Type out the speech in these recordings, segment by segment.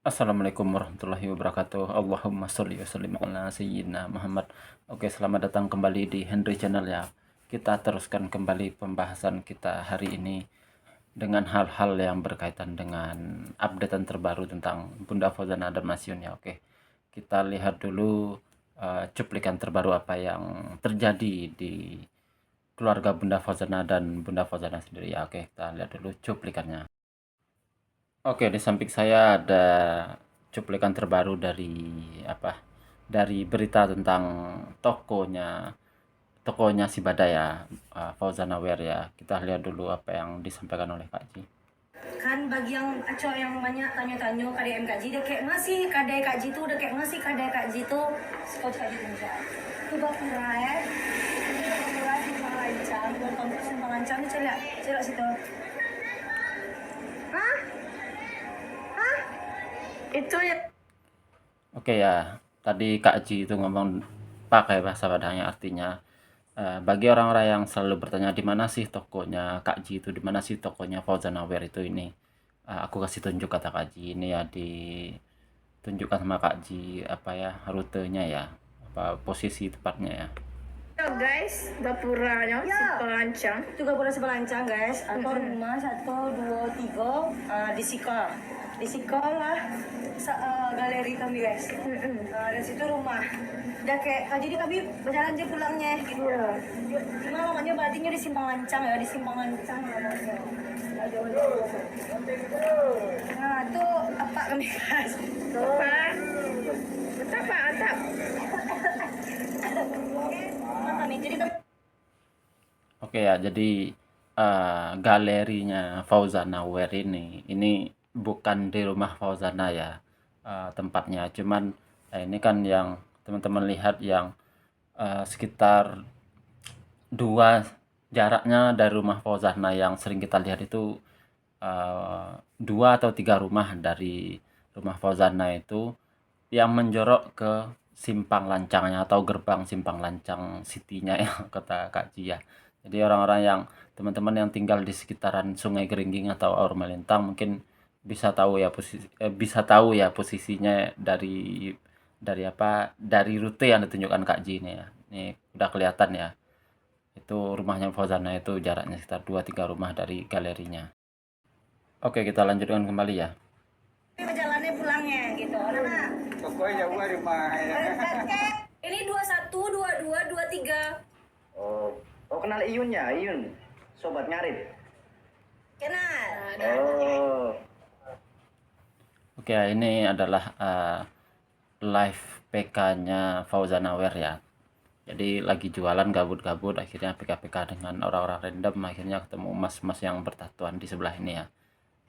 Assalamualaikum warahmatullahi wabarakatuh. Allahumma sholli wa sallim ala sayyidina Muhammad. Oke, selamat datang kembali di Henry Channel ya. Kita teruskan kembali pembahasan kita hari ini dengan hal-hal yang berkaitan dengan updatean terbaru tentang Bunda Fauzana dan Masyun ya. Oke, kita lihat dulu cuplikan terbaru apa yang terjadi di keluarga Bunda Fauzana dan Bunda Fauzana sendiri ya. Oke, kita lihat dulu cuplikannya. Oke, di samping saya ada cuplikan terbaru dari dari berita tentang tokonya tokonya si Badai ya, Fauzana Wear ya. Kita lihat dulu apa yang disampaikan oleh Kak Ji. Kan bagi yang acok yang banyak tanya-tanya kadai MKJ dia kayak masih kadai Kak Ji tuh udah kayak masih kadai Kak Ji tuh sekolah Kak Ji tuh tiba pura pura simpang lancang dan kampus simpang lancang ni celak situ. Hah? Itu ya. Oke ya, tadi Kak Ji itu ngomong pakai bahasa Padangnya, artinya bagi orang-orang yang selalu bertanya di mana sih tokonya Kak Ji itu, di mana sih tokonya Fauzana Wear itu ini. Aku kasih tunjuk kata Kak Ji ini ya, ditunjukkan sama Kak Ji apa ya rutenya ya, apa posisi tepatnya ya. Ya guys, dapuranya Ya. simpang lancang. Itu gapura sebelancang guys. Atau rumah 1, 2, 3 di Sika. Di Sika lah galeri kami guys. Dari situ rumah. Udah kayak jadi kami berjalan aja pulangnya gitu. Cuma namanya batinnya di Simpang Lancang ya, di Simpang Lancang namanya. Nah, itu apa kami guys? Apa? Betapa antap. Kami jadi kami Oke ya, jadi galerinya Fauzana Wear ini bukan di rumah Fauzana ya, tempatnya. Cuman ini kan yang teman-teman lihat yang sekitar dua jaraknya dari rumah Fauzana yang sering kita lihat itu, 2 atau 3 rumah dari rumah Fauzana itu yang menjorok ke simpang lancangnya atau gerbang simpang lancang City-nya ya, kata Kak Ji ya. Jadi orang-orang yang teman-teman yang tinggal di sekitaran Sungai Geringging atau Aur Melintang mungkin bisa tahu ya posisinya dari rute yang ditunjukkan Kak Ji ini ya. Ini udah kelihatan ya. Itu rumahnya Fauzana itu jaraknya sekitar 2-3 rumah dari galerinya. Oke, kita lanjutkan kembali ya. berjalannya pulangnya gitu. Nah, Pokoknya gua di mana. ini 21, 22, 23. Oh kenal Iyunnya, Iyun. Sobat ngarit. Kenal. Oh. Oke, ini adalah live PK-nya Fauzana Wear ya. Jadi lagi jualan gabut-gabut, akhirnya PK-PK dengan orang-orang random, akhirnya ketemu mas-mas yang bertatuan di sebelah ini ya.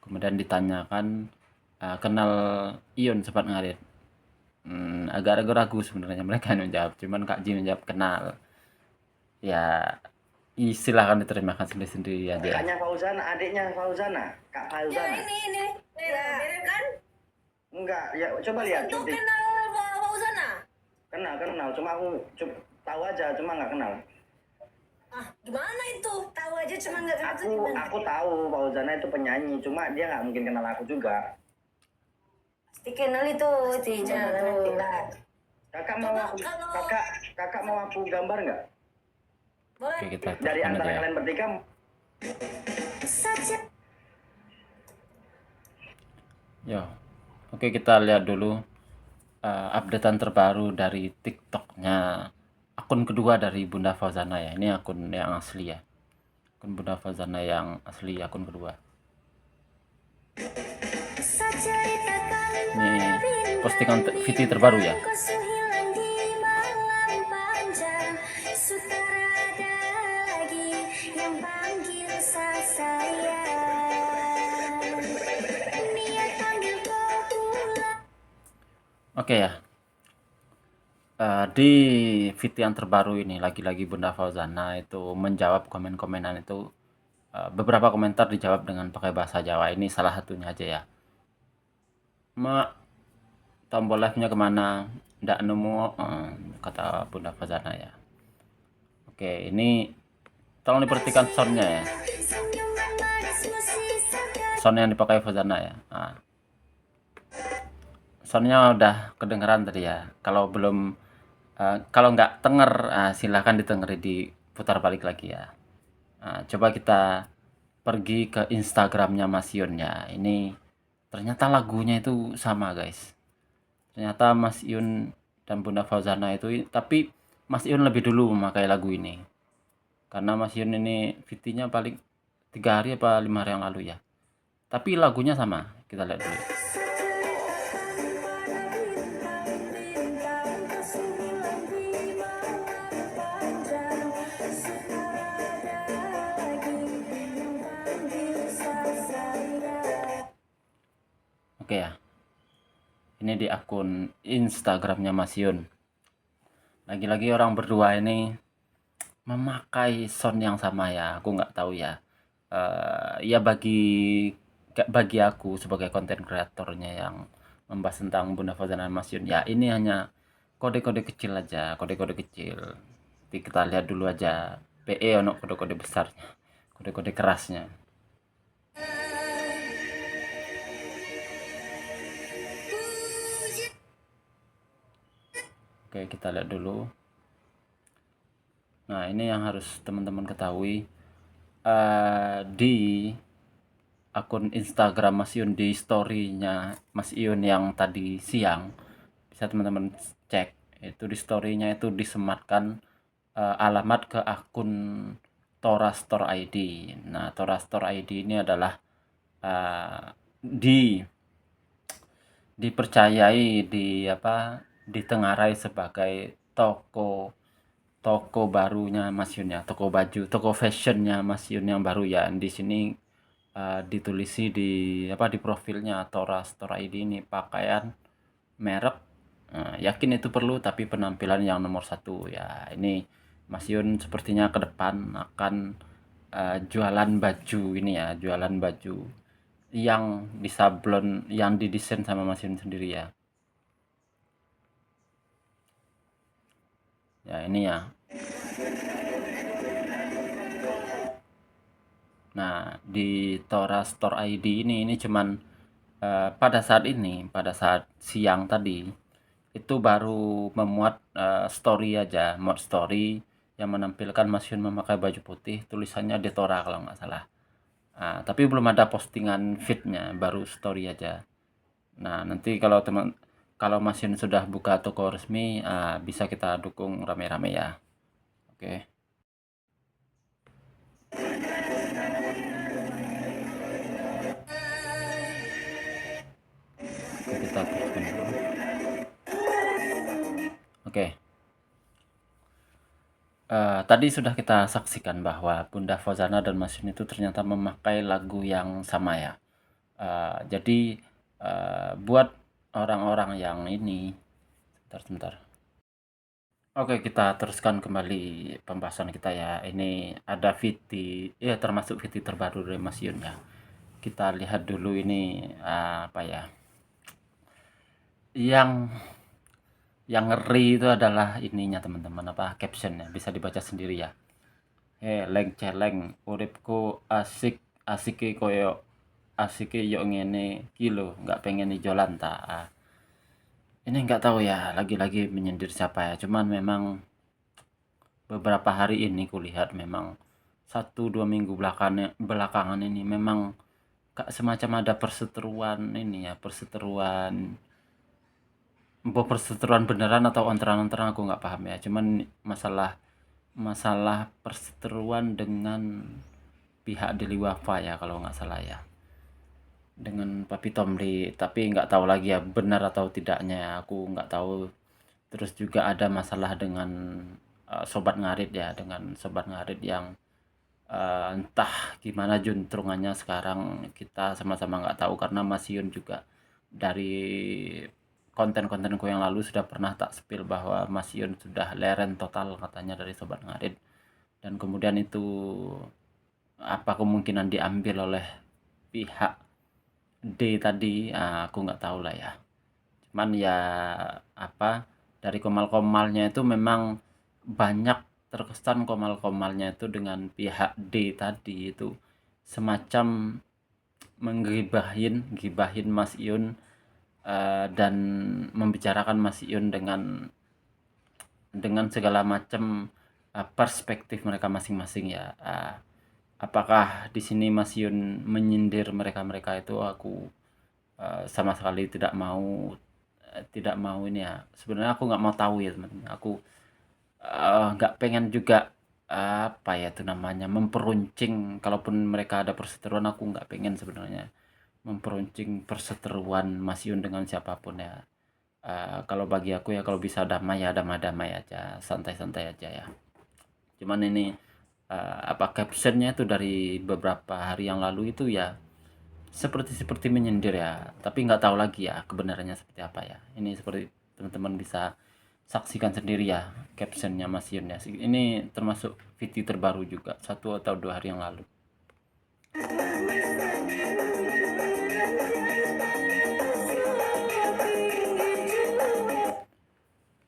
Kemudian ditanyakan, kenal Iyun Sobat Ngarit. Agak ragu-ragu sebenarnya mereka yang menjawab, cuman Kak Ji menjawab kenal. Ya, silahkan diterjemahkan sendiri-sendiri aja ya. Kakaknya Fauzana, adiknya Fauzana, Kak Ya Fauzana. ini. Mirip kan? Enggak, ya coba lihat. Itu Coba. kenal Fauzana. Kenal. Cuma aku tahu aja, cuma nggak kenal. Ah, gimana itu? Tahu aja cuma nggak kenal tuh Aku tahu Fauzana itu penyanyi, cuma dia nggak mungkin kenal aku juga. Pasti kenal itu jangan. Kakak mau kakak mau aku gambar nggak? Boleh. Oke, kita Dari teruskan antara aja ya. kalian bertiga. Yo. Oke, kita lihat dulu updatean terbaru dari TikToknya akun kedua dari Bunda Fauzana ya. Ini akun yang asli ya. Akun Bunda Fauzana yang asli, akun kedua. Ini postingan VT terbaru ya. Oke ya. Di VT yang terbaru ini lagi-lagi Bunda Fauzana itu menjawab komen-komenan itu, beberapa komentar dijawab dengan pakai bahasa Jawa. Ini salah satunya aja ya. Mak, tombol live-nya kemana? Nggak nemu, kata Bunda Fauzana ya. Oke, ini tolong diperhatikan soundnya ya. Sound yang dipakai Fauzana ya. Nah. soundnya udah kedengeran tadi ya. Kalau belum kalau nggak denger, silahkan ditengeri diputar balik lagi ya. Coba kita pergi ke Instagramnya Mas Yun ya. Ini ternyata lagunya itu sama guys. Ternyata Mas Yun dan Bunda Fauzana itu, tapi Mas Yun lebih dulu memakai lagu ini. Karena Mas Yun ini VT-nya paling 3 hari apa 5 hari yang lalu ya. Tapi lagunya sama. Kita lihat dulu. Oke ya. Ini di akun Instagramnya Mas Yun. Lagi-lagi orang berdua ini memakai sound yang sama ya. Aku nggak tahu ya. Ya bagi aku sebagai konten kreatornya yang membahas tentang Bunda Fauzana dan Mas Yun ya, ini hanya kode-kode kecil aja, kode-kode kecil. Tapi kita lihat dulu aja. PE ono kode-kode besarnya, kode-kode kerasnya. Oke, kita lihat dulu. Nah, ini yang harus teman-teman ketahui. Di akun Instagram Mas Yun, di story-nya Mas Yun yang tadi siang, bisa teman-teman cek. Itu di story-nya itu disematkan alamat ke akun Tora Store ID. Nah, Tora Store ID ini adalah dipercayai ditengarai sebagai toko barunya Mas Yun ya, toko baju, toko fashionnya Mas Yun yang baru ya. Di sini ditulisi di profilnya Tora Store ID ini, pakaian merek. Yakin itu perlu, tapi penampilan yang nomor 1 ya. Ini Mas Yun sepertinya ke depan akan jualan baju ini ya, jualan baju yang disablon, yang didesain sama Mas Yun sendiri ya. Ya ini ya. Nah, di Tora Store ID ini cuman pada saat siang tadi itu baru memuat story aja, mod story yang menampilkan Mas Yun memakai baju putih, tulisannya Detora kalau nggak salah. Tapi belum ada postingan feed-nya, baru story aja. Nah, nanti kalau Mas Yun sudah buka toko resmi, bisa kita dukung rame-rame ya. Oke. Kita teruskan dulu. Oke. Tadi sudah kita saksikan bahwa Bunda Fauzana dan Mas Yun itu ternyata memakai lagu yang sama ya. Jadi buat orang-orang yang ini, sebentar. Oke, kita teruskan kembali pembahasan kita ya. Ini ada VT, ya termasuk VT terbaru dari Mas Yun ya. Kita lihat dulu ini apa ya. Yang ngeri itu adalah ininya teman-teman, captionnya bisa dibaca sendiri ya. Leng celeng uripku asike koyo asike yo ngene kilo, nggak pengen ijolan ta. Ini nggak tahu ya, lagi-lagi menyindir siapa ya. Cuman memang beberapa hari ini kulihat memang 1-2 minggu belakangan ini memang semacam ada perseteruan ini ya, perseteruan beneran atau onteran-onteran aku nggak paham ya. Cuman masalah perseteruan dengan pihak Deli Wafa ya kalau nggak salah ya, dengan Papi Tomli. Tapi nggak tahu lagi ya benar atau tidaknya, aku nggak tahu. Terus juga ada masalah dengan Sobat Ngarit ya, dengan Sobat Ngarit yang entah gimana juntrungannya sekarang, kita sama-sama nggak tahu. Karena Mas Yun juga dari konten-kontenku yang lalu sudah pernah tak spill bahwa Mas Yun sudah leren total katanya dari Sobat Ngarit, dan kemudian itu apa kemungkinan diambil oleh pihak D tadi, aku nggak tahu lah ya. Cuman ya dari komal-komalnya itu memang banyak terkesan komal-komalnya itu dengan pihak D tadi itu semacam gibahin Mas Yun dan membicarakan Mas Iyun dengan segala macam perspektif mereka masing-masing ya. Apakah di sini Mas Iyun menyindir mereka itu, aku sama sekali tidak mau ini ya. Sebenarnya aku nggak mau tahu ya teman-teman. Aku nggak pengen juga apa ya itu namanya, memperuncing. Kalaupun mereka ada perseteruan, aku nggak pengen sebenarnya memperuncing perseteruan Mas Yun dengan siapapun ya. Kalau bagi aku ya, kalau bisa damai ya damai-damai aja, santai-santai aja ya. Cuman ini captionnya itu dari beberapa hari yang lalu itu ya seperti menyindir ya, tapi nggak tahu lagi ya kebenarannya seperti apa ya. Ini seperti teman-teman bisa saksikan sendiri ya captionnya Mas Yun ya. Ini termasuk video terbaru juga, 1 atau 2 hari yang lalu.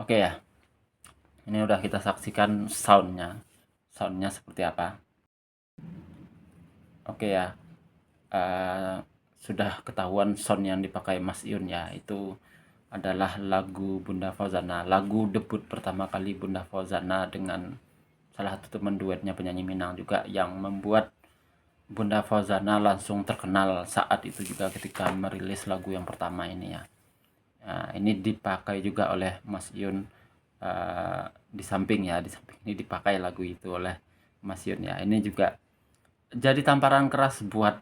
Oke ya, ini udah kita saksikan soundnya seperti apa. Oke ya, sudah ketahuan sound yang dipakai Mas Yun ya, itu adalah lagu Bunda Fauzana, lagu debut pertama kali Bunda Fauzana dengan salah satu teman duetnya penyanyi Minang juga, yang membuat Bunda Fauzana langsung terkenal saat itu juga ketika merilis lagu yang pertama ini ya. Nah, ini dipakai juga oleh Mas Yun, di samping ini dipakai lagu itu oleh Mas Yun ya. Ini juga jadi tamparan keras buat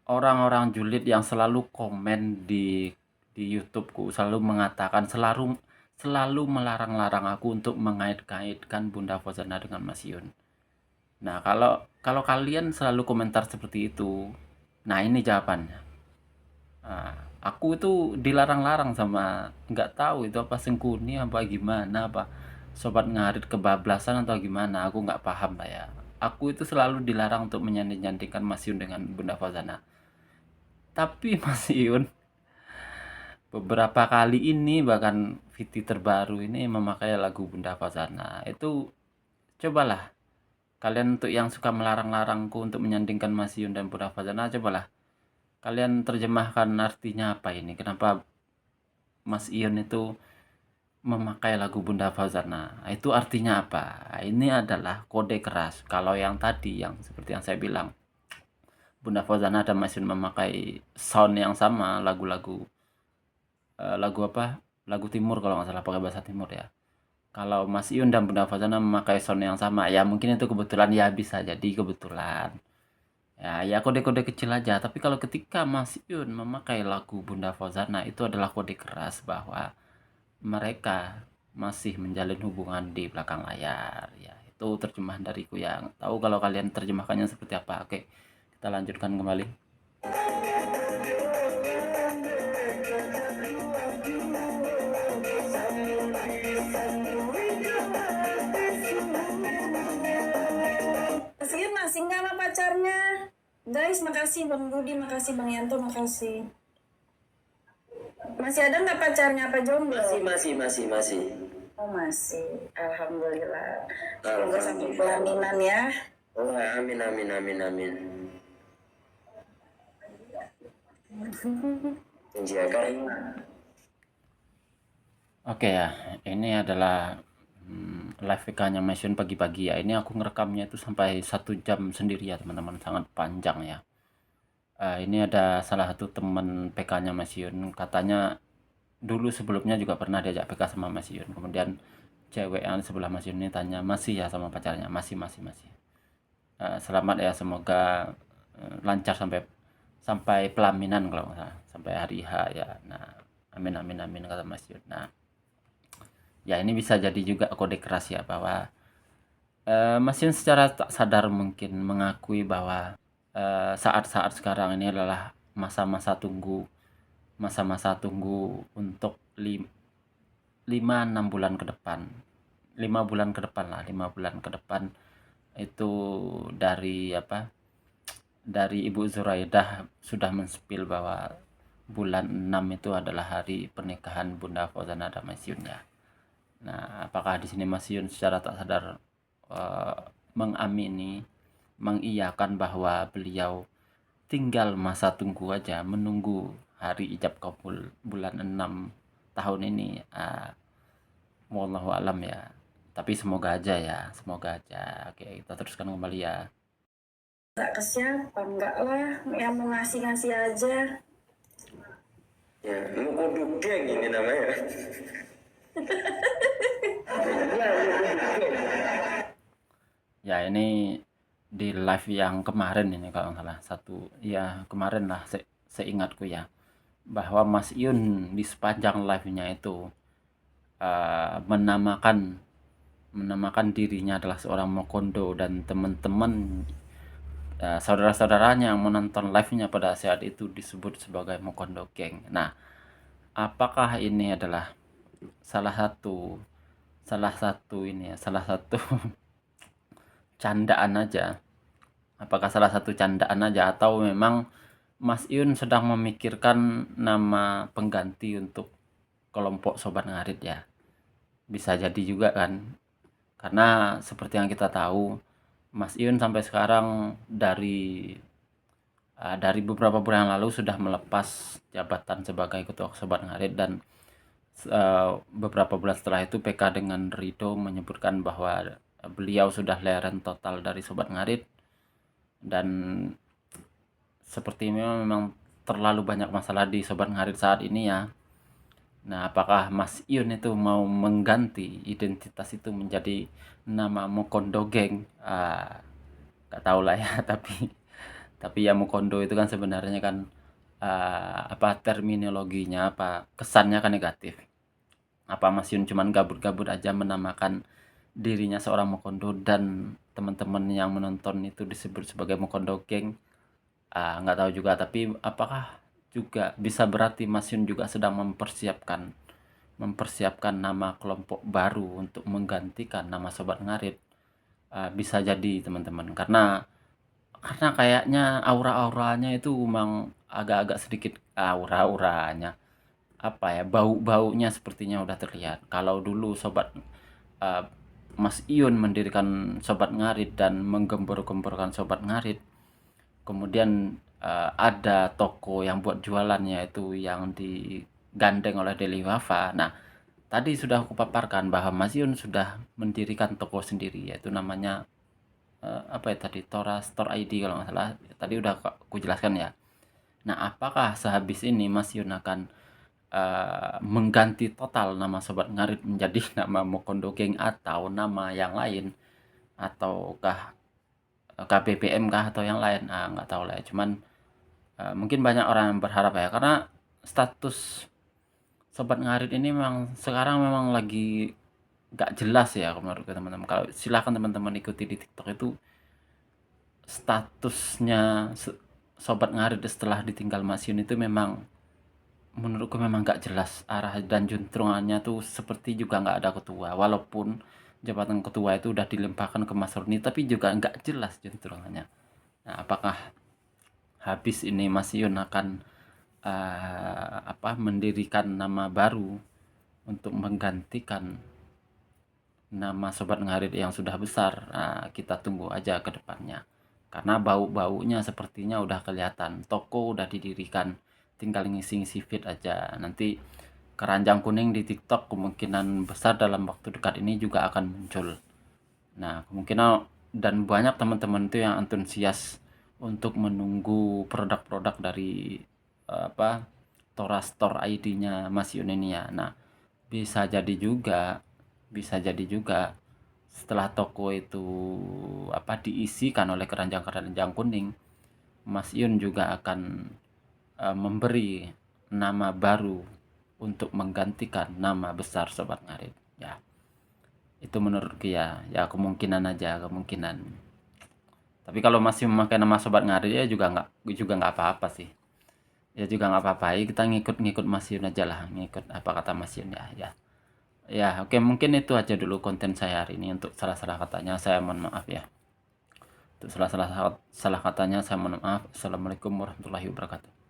orang-orang julid yang selalu komen di YouTubeku, selalu mengatakan, selalu melarang-larang aku untuk mengait-kaitkan Bunda Fauzana dengan Mas Yun. Nah, kalau kalian selalu komentar seperti itu, nah ini jawabannya. Aku itu dilarang-larang sama, nggak tahu itu apa sengkuni apa gimana, apa sobat ngarit kebablasan atau gimana, aku nggak paham lah ya. Aku itu selalu dilarang untuk menyanding-nyandingkan Mas Yun dengan Bunda Fauzana. Tapi Mas Yun beberapa kali ini, bahkan video terbaru ini memakai lagu Bunda Fauzana. Itu cobalah kalian, untuk yang suka melarang-larangku untuk menyandingkan Mas Yun dan Bunda Fauzana, cobalah kalian terjemahkan artinya apa ini. Kenapa Mas Yun itu memakai lagu Bunda Fauzana? Itu artinya apa? Ini adalah kode keras. Kalau yang tadi, yang seperti yang saya bilang, Bunda Fauzana dan Mas Yun memakai sound yang sama, lagu timur kalau nggak salah, pakai bahasa timur ya. Kalau Mas Yun dan Bunda Fauzana memakai sound yang sama, ya mungkin itu kebetulan, ya bisa jadi kebetulan ya kode-kode kecil aja. Tapi kalau ketika Mas Yun memakai lagu Bunda Fauzana, itu adalah kode keras bahwa mereka masih menjalin hubungan di belakang layar ya. Itu terjemahan dariku, yang tahu kalau kalian terjemahkannya seperti apa. Oke, kita lanjutkan kembali. Mas Iyun masih nggak sama pacarnya? Guys, makasih Bang Budi, makasih Bang Yanto, makasih. Masih ada nggak pacarnya, apa jomblo? Masih. Oh masih, alhamdulillah. Semoga sampai pelaminan ya. Oh, amin. Menjaga. Oke ya, ini adalah live VK-nya Mas Yun pagi-pagi ya. Ini aku ngerekamnya itu sampai 1 jam sendiri ya teman-teman, sangat panjang ya. Ini ada salah satu teman PK-nya Mas Yun, katanya dulu sebelumnya juga pernah diajak PK sama Mas Yun. Kemudian cewek yang di sebelah Mas Yun ini tanya, masih ya sama pacarnya? Masih. Selamat ya, semoga lancar sampai pelaminan kalau nggak salah, sampai hari H ya. Nah, amin kata Mas Yun. Nah, ya ini bisa jadi juga kode keras ya, bahwa Mas Yun secara tak sadar mungkin mengakui bahwa saat-saat sekarang ini adalah masa-masa tunggu untuk 5-6 bulan ke depan. 5 bulan ke depan itu dari Ibu Zuraidah sudah menspil bahwa bulan 6 itu adalah hari pernikahan Bunda Fauzana dan Mas Yun ya. Nah, apakah di sini Mas Yun secara tak sadar mengiyakan bahwa beliau tinggal masa tunggu aja, menunggu hari ijab kabul bulan bulan 6 tahun ini. Wallahu alam ya. Tapi semoga aja ya, semoga aja. Oke, kita teruskan kembali ya. Tak ke siapa, enggak lah. Yang mau ngasih-ngasih aja. Ya, lu kodok geng ini namanya. Ya, ini di live yang kemarin ini kalau nggak salah. Kemarin lah seingatku ya. Bahwa Mas Iyun di sepanjang live-nya itu menamakan dirinya adalah seorang Mokondo, dan teman-teman saudara-saudaranya yang menonton live-nya pada saat itu disebut sebagai Mokondo Gang. Nah, apakah ini adalah salah satu candaan aja? Apakah salah satu candaan aja, atau memang Mas Iyun sedang memikirkan nama pengganti untuk kelompok Sobat Ngarit ya? Bisa jadi juga kan, karena seperti yang kita tahu, Mas Iyun sampai sekarang dari beberapa bulan yang lalu sudah melepas jabatan sebagai ketua Sobat Ngarit, dan beberapa bulan setelah itu PK dengan Rido menyebutkan bahwa beliau sudah leren total dari Sobat Ngarit, dan sepertinya memang terlalu banyak masalah di Sobat Ngarit saat ini ya. Nah, apakah Mas Iyun itu mau mengganti identitas itu menjadi nama Mokondo Gang? Gak tau lah ya, tapi ya Mokondo itu kan sebenarnya kan terminologinya, kesannya kan negatif. Apa Mas Iyun cuman gabut-gabut aja menamakan dirinya seorang Mokondo dan teman-teman yang menonton itu disebut sebagai Mokondo Gang? Nggak tahu juga, tapi apakah juga bisa berarti Mas Iyun juga sedang mempersiapkan nama kelompok baru untuk menggantikan nama Sobat Ngarit? Bisa jadi teman-teman, karena kayaknya aura-auranya itu memang agak-agak sedikit aura-auranya bau-baunya sepertinya udah terlihat. Kalau dulu Mas Iyun mendirikan Sobat Ngarit dan menggembor-gemborkan Sobat Ngarit, kemudian ada toko yang buat jualannya itu yang digandeng oleh Deli Wafa. Nah, tadi sudah aku paparkan bahwa Mas Iyun sudah mendirikan toko sendiri, yaitu namanya Tora Store ID kalau nggak salah. Tadi udah aku jelaskan ya. Nah, apakah sehabis ini Mas Iyun akan mengganti total nama Sobat Ngarit menjadi nama Mokondo Gang atau nama yang lain, ataukah KBBM kah atau yang lain? Nggak tahu lah ya. Cuman mungkin banyak orang yang berharap ya, karena status Sobat Ngarit ini memang sekarang memang lagi gak jelas ya menurut teman-teman. Kalau silakan teman-teman ikuti di TikTok itu, statusnya Sobat Ngarit setelah ditinggal Mas Iyun itu memang menurutku memang gak jelas arah dan juntrungannya tuh, seperti juga gak ada ketua, walaupun jabatan ketua itu udah dilimpahkan ke Mas Roni, tapi juga gak jelas juntrungannya. Nah, apakah habis ini Mas Iyun akan mendirikan nama baru untuk menggantikan nama Sobat Ngarit yang sudah besar? Kita tunggu aja ke depannya, karena bau-baunya sepertinya udah kelihatan. Toko udah didirikan, tinggal ngisi-ngisi feed aja. Nanti keranjang kuning di TikTok kemungkinan besar dalam waktu dekat ini juga akan muncul. Nah, kemungkinan, dan banyak teman-teman itu yang antusias untuk menunggu produk-produk dari Tora Store ID-nya Mas Iyun ini ya. Nah, bisa jadi juga setelah toko itu diisikan oleh keranjang-keranjang kuning, Mas Iyun juga akan memberi nama baru untuk menggantikan nama besar Sobat Ngarit ya. Itu menurutku ya kemungkinan aja. Tapi kalau masih memakai nama Sobat Ngarit ya juga nggak apa-apa sih. Ya juga nggak apa-apa. Ya, kita ngikut Mas Iyun aja lah, ngikut apa kata Mas Iyun ya. Ya, oke, mungkin itu aja dulu konten saya hari ini. Untuk salah-salah katanya saya mohon maaf ya. Untuk salah katanya saya mohon maaf. Assalamualaikum warahmatullahi wabarakatuh.